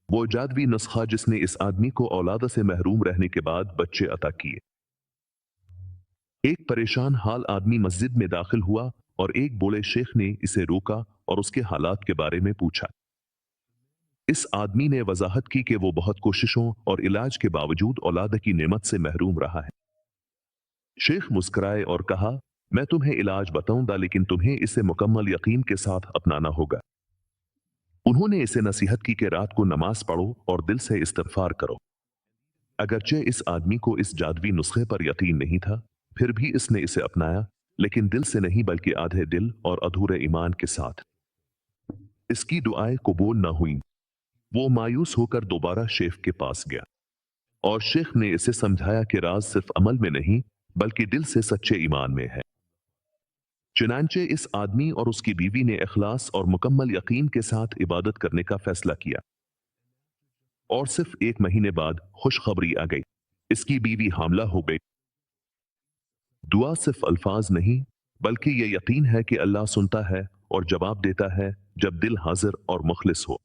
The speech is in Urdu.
وہ جادوی نسخہ جس نے اس آدمی کو اولاد سے محروم رہنے کے بعد بچے عطا کیے۔ ایک پریشان حال آدمی مسجد میں داخل ہوا اور ایک بوڑھے شیخ نے اسے روکا اور اس کے حالات کے بارے میں پوچھا۔ اس آدمی نے وضاحت کی کہ وہ بہت کوششوں اور علاج کے باوجود اولاد کی نعمت سے محروم رہا ہے۔ شیخ مسکرائے اور کہا، میں تمہیں علاج بتاؤں گا لیکن تمہیں اسے مکمل یقین کے ساتھ اپنانا ہوگا۔ انہوں نے اسے نصیحت کی کہ رات کو نماز پڑھو اور دل سے استغفار کرو۔ اگرچہ اس آدمی کو اس جادوی نسخے پر یقین نہیں تھا، پھر بھی اس نے اسے اپنایا، لیکن دل سے نہیں بلکہ آدھے دل اور ادھورے ایمان کے ساتھ۔ اس کی دعائیں قبول نہ ہوئیں۔ وہ مایوس ہو کر دوبارہ شیخ کے پاس گیا اور شیخ نے اسے سمجھایا کہ راز صرف عمل میں نہیں بلکہ دل سے سچے ایمان میں ہے۔ چنانچہ اس آدمی اور اس کی بیوی نے اخلاص اور مکمل یقین کے ساتھ عبادت کرنے کا فیصلہ کیا، اور صرف ایک مہینے بعد خوشخبری آ گئی، اس کی بیوی حاملہ ہو گئی۔ دعا صرف الفاظ نہیں بلکہ یہ یقین ہے کہ اللہ سنتا ہے اور جواب دیتا ہے جب دل حاضر اور مخلص ہو۔